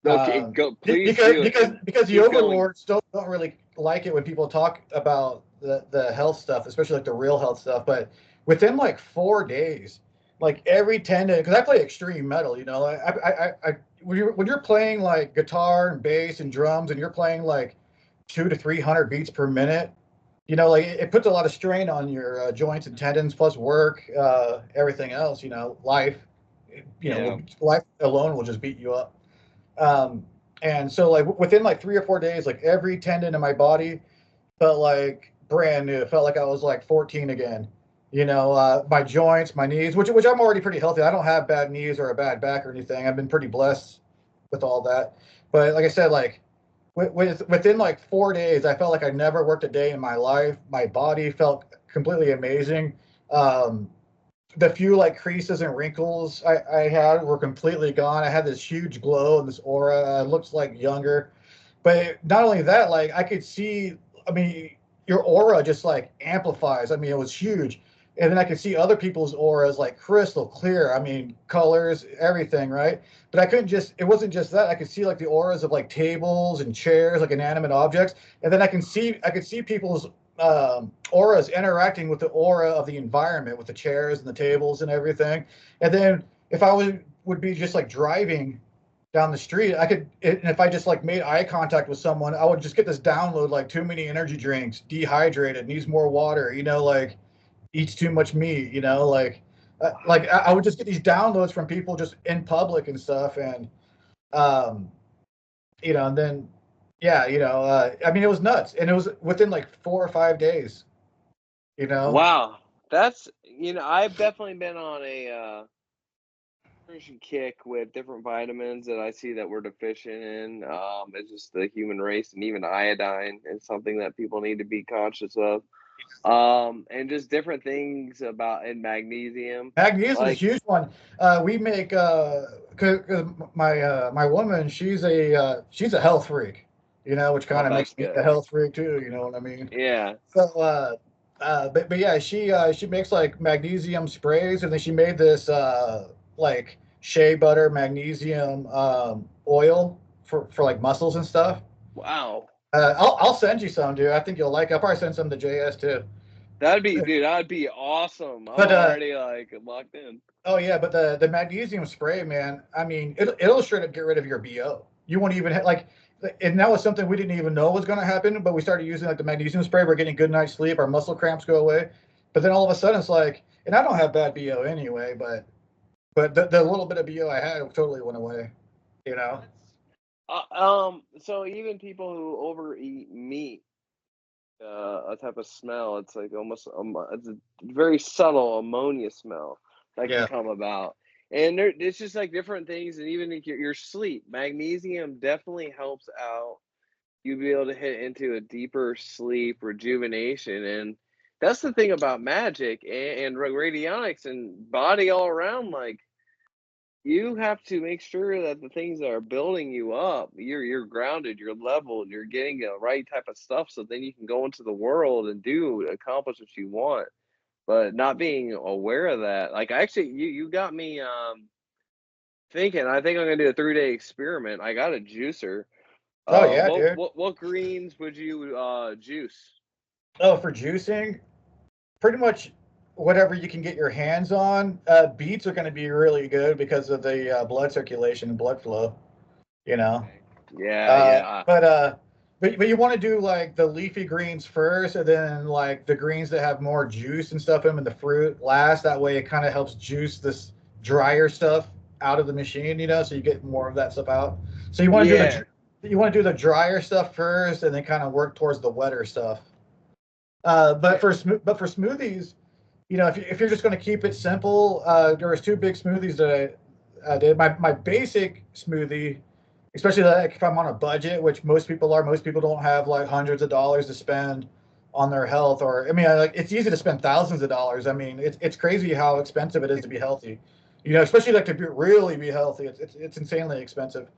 okay, go, please because do, because and because the keep going. overlords don't really like it when people talk about the health stuff, especially like the real health stuff. But within like 4 days, like every tendon, because I play extreme metal, when you're playing like guitar and bass and drums, and you're playing like 200 to 300 beats per minute, like it puts a lot of strain on your joints and tendons, plus work, everything else, life, Yeah. life alone will just beat you up. Um, and so like within like 3 or 4 days, like every tendon in my body felt like brand new. It felt like I was like 14 again. My joints, my knees, which I'm already pretty healthy. I don't have bad knees or a bad back or anything. I've been pretty blessed with all that. But like I said, like within like 4 days, I felt like I never worked a day in my life. My body felt completely amazing. Um, the few like creases and wrinkles I had were completely gone. I had this huge glow and this aura. I looked like younger. But not only that, like I could see, I mean, your aura just like amplifies. I mean, it was huge. And then I could see other people's auras like crystal clear. I mean, colors, everything, right? But I couldn't just, it wasn't just that. I could see like the auras of like tables and chairs, like inanimate objects. And then I could see people's auras interacting with the aura of the environment, with the chairs and the tables and everything. And then if I would be just like driving down the street, and if I just like made eye contact with someone, I would just get this download like too many energy drinks, dehydrated, needs more water, like eats too much meat, like I would just get these downloads from people just in public and stuff. And, um, and then, yeah, I mean, it was nuts. And it was within like 4 or 5 days, you know? Wow, that's I've definitely been on a nutrition kick with different vitamins that I see that we're deficient in. It's just the human race, and even iodine is something that people need to be conscious of. And just different things about in magnesium, Magnesium is a like huge one. We make cause my woman, she's a health freak, which oh, kind of that's makes me a good. health freak too. You know what I mean? Yeah. So, but yeah, she makes like magnesium sprays, and then she made this like shea butter magnesium oil for like muscles and stuff. Wow. I'll send you some, dude. I think you'll like it. I'll probably send some to JS too. That'd be awesome. I'm But already like locked in. oh yeah, but the magnesium spray, man. I mean, it'll straight up get rid of your BO. You won't even like, and that was something we didn't even know was going to happen. But we started using like the magnesium spray. We're getting good night's sleep. Our muscle cramps go away. But then all of a sudden, it's like, and I don't have bad BO anyway. But the little bit of BO I had totally went away. You know? So even people who overeat meat, a type of smell, it's like almost it's a very subtle ammonia smell that can Yeah. come about. And it's just like different things, and even like your sleep. Magnesium definitely helps out you be able to hit into a deeper sleep rejuvenation. And that's the thing about magic and radionics and body all around. Like you have to make sure that the things that are building you up, you're grounded, you're leveled, you're getting the right type of stuff, so then you can go into the world and accomplish what you want. But not being aware of that, like actually, you got me thinking. I think I'm gonna do a 3-day experiment. I got a juicer. Oh yeah, dude. What greens would you juice? Oh, for juicing, pretty much whatever you can get your hands on. Beets are going to be really good because of the blood circulation and blood flow. You know. Okay. Yeah, Uh, yeah. but uh, but you want to do like the leafy greens first, and then like the greens that have more juice and stuff in them, and the fruit last. That way, it kind of helps juice this drier stuff out of the machine. So you get more of that stuff out. So Yeah. you want to do the drier stuff first, and then kind of work towards the wetter stuff. Yeah. But for smoothies, if you're just going to keep it simple, there was two big smoothies that I did. My basic smoothie, especially like if I'm on a budget, which most people are. Most people don't have like hundreds of dollars to spend on their health, or I mean, like it's easy to spend thousands of dollars. I mean, it's crazy how expensive it is to be healthy. Especially like to really be healthy, it's insanely expensive.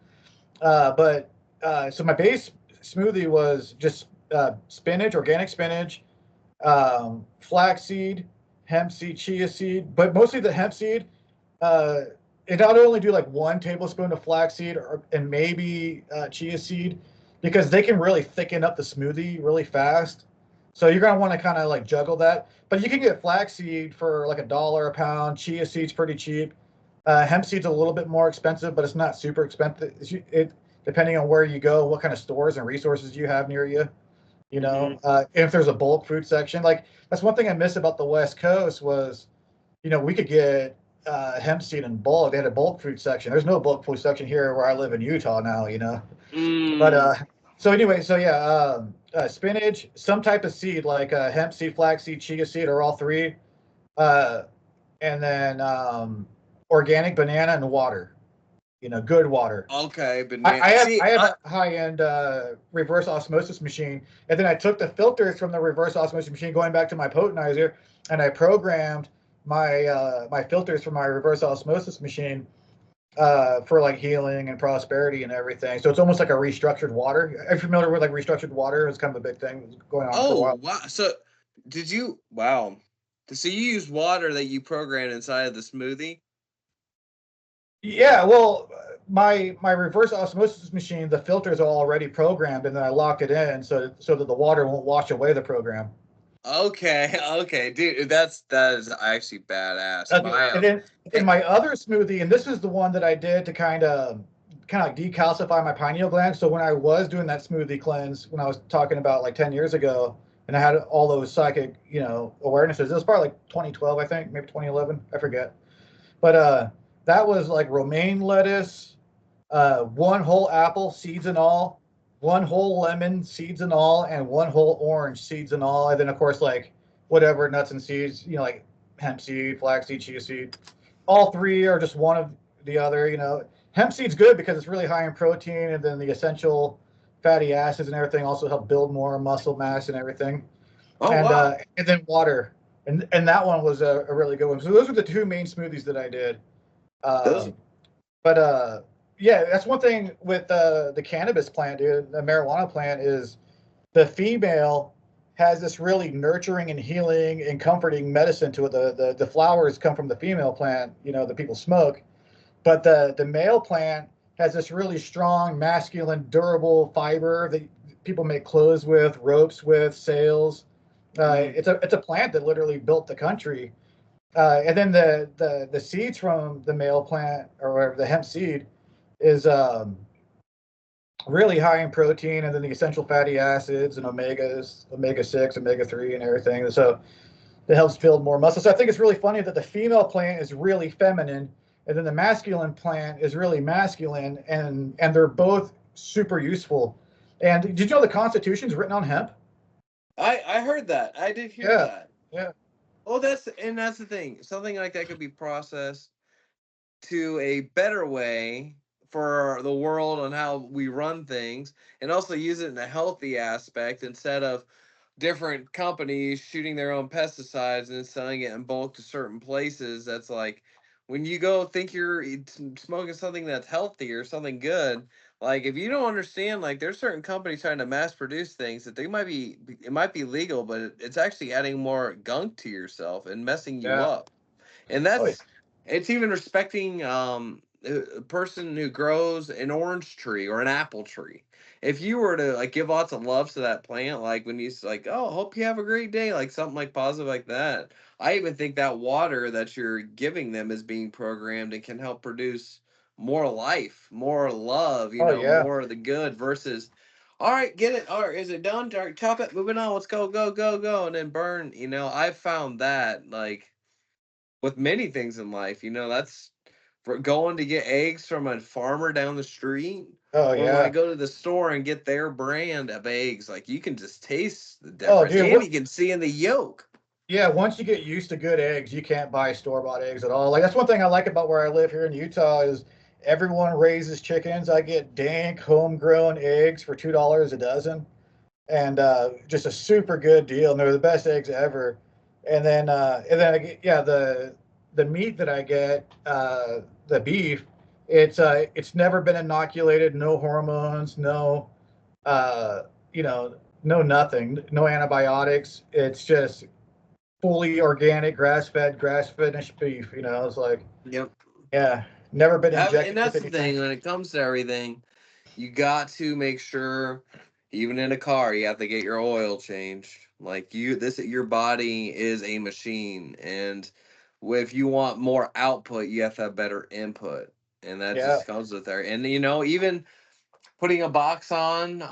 So my base smoothie was just spinach, organic spinach, flaxseed, hemp seed, chia seed, but mostly the hemp seed. Uh, and not only do like 1 tablespoon of flaxseed and maybe chia seed, because they can really thicken up the smoothie really fast. So you're gonna want to kind of like juggle that. But you can get flaxseed for like $1 a pound. Chia seed's pretty cheap. Hemp seed's a little bit more expensive, but it's not super expensive. Depending on where you go, what kind of stores and resources you have near you. Hmm. If there's a bulk food section, like that's one thing I miss about the West Coast was, we could get hemp seed in bulk. They had a bulk fruit section. There's no bulk fruit section here where I live in Utah now, But so anyway, so yeah, spinach, some type of seed like hemp seed, flax seed, chia seed, or all three, uh, and then organic banana and water. Good water. Okay, I, banana. I have See, I have a high end reverse osmosis machine, and then I took the filters from the reverse osmosis machine, going back to my potenizer, and I programmed my filters from my reverse osmosis machine for like healing and prosperity and everything. So it's almost like a restructured water. Are you familiar with like restructured water? It's kind of a big thing going on for a while. wow. So, did you? Wow. So you use water that you programmed inside of the smoothie? Yeah, well, my reverse osmosis machine, the filters are already programmed, and then I lock it in so that the water won't wash away the program. Okay, okay, dude, that is actually badass. Okay, My and then in hey, my other smoothie, and this is the one that I did to kind of like decalcify my pineal gland. So when I was doing that smoothie cleanse, when I was talking about like 10 years ago, and I had all those psychic, awarenesses, it was probably like 2012, I think, maybe 2011, I forget. But that was like romaine lettuce, one whole apple, seeds and all, one whole lemon, seeds and all, and one whole orange, seeds and all. And then, of course, like whatever nuts and seeds, like hemp seed, flax seed, chia seed. All three are just one of the other. Hemp seed's good because it's really high in protein, and then the essential fatty acids and everything also help build more muscle mass and everything. oh And wow. and then water, and that one was a really good one. So those were the two main smoothies that I did. Those Um, but yeah, that's one thing with the cannabis plant, dude. The marijuana plant is the female has this really nurturing and healing and comforting medicine to it. The flowers come from the female plant, that people smoke, but the male plant has this really strong, masculine, durable fiber that people make clothes with, ropes with, sails. It's a plant that literally built the country. And then the seeds from the male plant or whatever the hemp seed is really high in protein, and then the essential fatty acids and omegas, omega 6, omega 3, and everything. So it helps build more muscle. So I think it's really funny that the female plant is really feminine, and then the masculine plant is really masculine, and they're both super useful. And did you know the Constitution's written on hemp? I heard that. I did hear Yeah, that. yeah. Oh, that's the thing. Something like that could be processed to a better way for the world on how we run things, and also use it in a healthy aspect instead of different companies shooting their own pesticides and selling it in bulk to certain places. That's like when you go think you're smoking something that's healthy or something good. Like if you don't understand, like there's certain companies trying to mass produce things that it might be legal, but it's actually adding more gunk to yourself and messing you Yeah. up. And Oh, yeah. it's even respecting a person who grows an orange tree or an apple tree. If you were to like give lots of love to that plant, like when you like, oh, hope you have a great day, like something like positive like that. I even think that water that you're giving them is being programmed and can help produce more life, more love, Oh, yeah. more of the good versus all right, get it. All right, is it done? All right, chop it, moving on, let's go, go, go, go, and then burn. I've found that like with many things in life. That's for going to get eggs from a farmer down the street, Oh, or when I yeah. go to the store and get their brand of eggs. Like you can just taste the Oh, difference, dude. and you can see in the yolk. Yeah, once you get used to good eggs, you can't buy store-bought eggs at all. Like that's one thing I like about where I live here in Utah is everyone raises chickens. I get dank homegrown eggs for $2 a dozen, and just a super good deal. And they're the best eggs ever. And then I get, yeah, the meat that I get, the beef, it's never been inoculated, no hormones, no uh, you know, no nothing, no antibiotics. It's just fully organic, grass fed finished beef. It's like, Yep. yeah, never been And injected with that's the anything. thing when it comes to everything. You got to make sure, even in a car, you have to get your oil changed. Like your body is a machine, and if you want more output, you have to have better input, and that Yeah. just comes with there. And even putting a box on,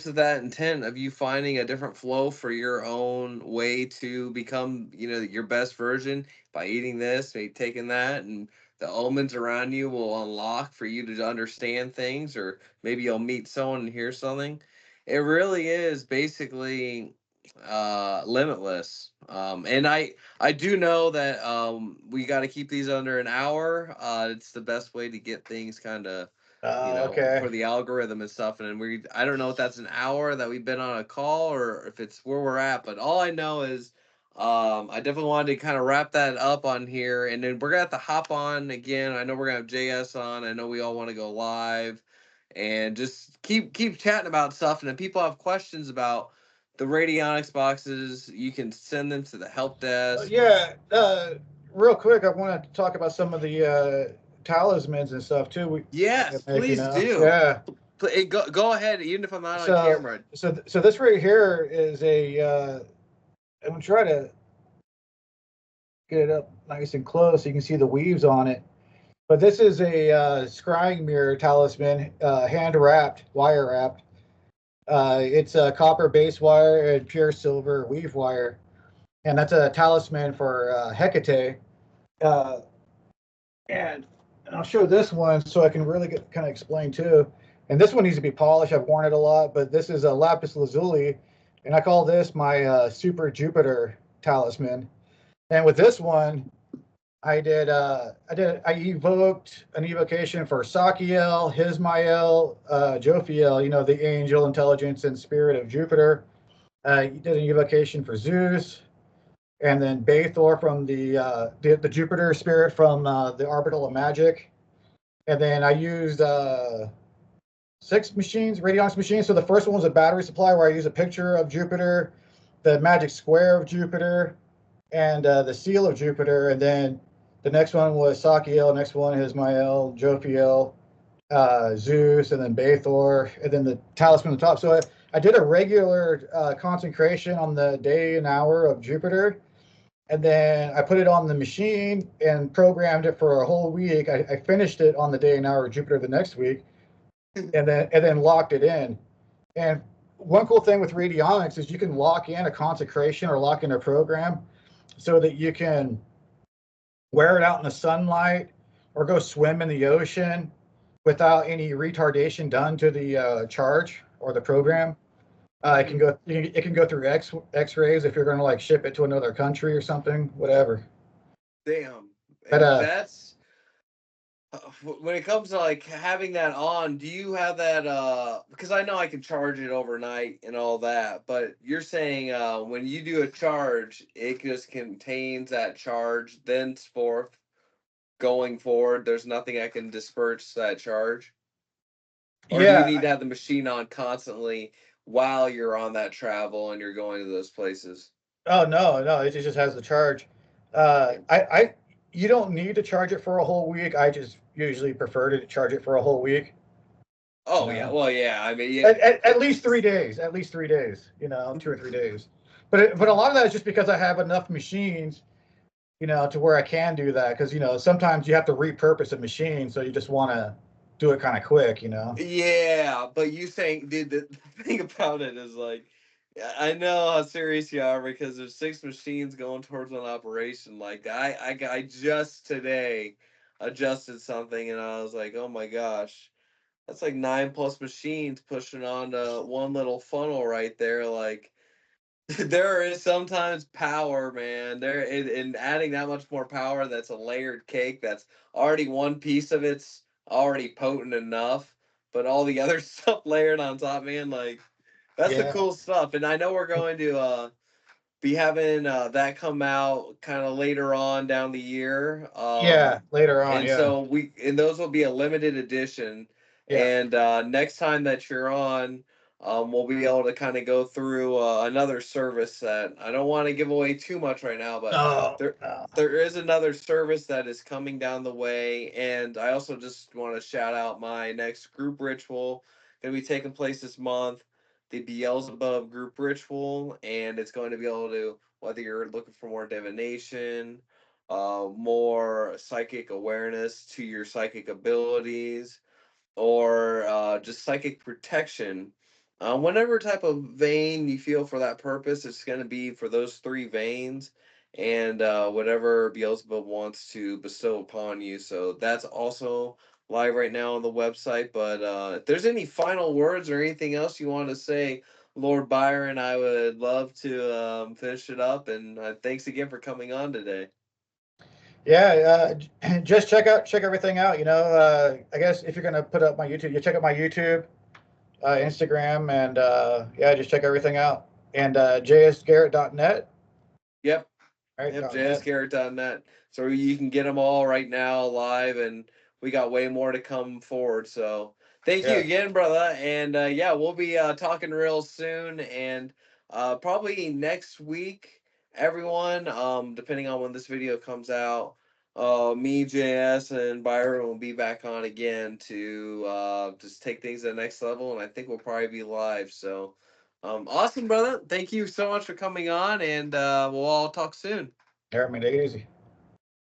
to that intent of you finding a different flow for your own way to become, your best version by eating this, maybe taking that, and the omens around you will unlock for you to understand things, or maybe you'll meet someone and hear something. It really is basically limitless. And I do know that we got to keep these under an hour. It's the best way to get things kind of, Okay. for the algorithm and stuff. And I don't know if that's an hour that we've been on a call or if it's where we're at, but all I know is, I definitely wanted to kind of wrap that up on here, and then we're gonna have to hop on again. I know we're gonna have JS on. I know we all want to go live, and just keep chatting about stuff. And if people have questions about the radionics boxes, you can send them to the help desk. Yeah. Real quick, I want to talk about some of the talismans and stuff too. We Yes, can make, please do. Yeah. Go ahead, even if I'm not on So, camera. so this right here is a. I'm gonna try to get it up nice and close so you can see the weaves on it. But this is a scrying mirror talisman, hand wrapped, wire wrapped. It's a copper base wire and pure silver weave wire, and that's a talisman for Hecate. Uh, and I'll show this one so I can really kind of explain too. And this one needs to be polished. I've worn it a lot, but this is a lapis lazuli, and I call this my Super Jupiter talisman. And with this one, I evoked an evocation for Sakiel, Hismael, Jophiel, the angel, intelligence, and spirit of Jupiter. He did an evocation for Zeus, and then Bathor from the Jupiter spirit from the Orbital of Magic. And then I used 6 machines, radionics machines. So the first one was a battery supply where I used a picture of Jupiter, the magic square of Jupiter, and the seal of Jupiter. And then the next one was Sakiel, next one is Mael, Jophiel, Zeus, and then Bathor, and then the talisman on the top. So I did a regular consecration on the day and hour of Jupiter, and then I put it on the machine and programmed it for a whole week. I finished it on the day and hour of Jupiter the next week, and then locked it in. And one cool thing with radionics is you can lock in a consecration or lock in a program so that you can wear it out in the sunlight or go swim in the ocean without any retardation done to the charge or the program. It can go through X-rays if you're going to like ship it to another country or something, whatever. Damn. But And that's when it comes to like having that on, do you have that because I know I can charge it overnight and all that, but you're saying when you do a charge, it just contains that charge thenceforth going forward. There's nothing I can disperse that charge? Or do you yeah, need to have the machine on constantly while you're on that travel and you're going to those places? oh no, no, it just has the charge. You don't need to charge it for a whole week. I just usually prefer to charge it for a whole week. You Oh yeah, know, well yeah. I mean, yeah, at least 3 days. At least 3 days. 2 or 3 days. But a lot of that is just because I have enough machines, to where I can do that. Because sometimes you have to repurpose a machine, so you just want to do it kind of quick. yeah. But you saying, dude, the thing about it is like, I know how serious you are because there's 6 machines going towards an operation. Like I just today adjusted something and I was like, oh my gosh, that's like 9+ machines pushing onto one little funnel right there. Like there is sometimes power, man. There in adding that much more power, that's a layered cake. That's already one piece of it's already potent enough, but all the other stuff layered on top, man, like that's the Yeah. cool stuff. And I know we're going to be having that come out kind of later on down the year. Yeah. Later on. And Yeah. so those will be a limited edition. Yeah. And next time that you're on, we'll be able to kind of go through another service that I don't want to give away too much right now, but No. there No. there is another service that is coming down the way. And I also just want to shout out my next group ritual going to be taking place this month, the Beelzebub group ritual, and it's going to be able to, whether you're looking for more divination, more psychic awareness to your psychic abilities, or just psychic protection. Whatever type of vein you feel for that purpose, it's going to be for those three veins, and whatever Beelzebub wants to bestow upon you. So that's also live right now on the website. But if there's any final words or anything else you want to say, Lord Byron, I would love to finish it up. And thanks again for coming on today. Yeah, just check everything out. I guess if you're gonna put up my YouTube, you check out my YouTube, Instagram, and yeah, just check everything out. And jsgarrett.net, Yep. right? Yep, .net. jsgarrett.net. So you can get them all right now live, and we got way more to come forward. So thank you Yeah. again, brother. And yeah, we'll be talking real soon, and probably next week, everyone. Depending on when this video comes out, me, JS, and Byron will be back on again to just take things to the next level, and I think we'll probably be live. So. Awesome, brother. Thank you so much for coming on, and we'll all talk soon. All right, man, take it easy.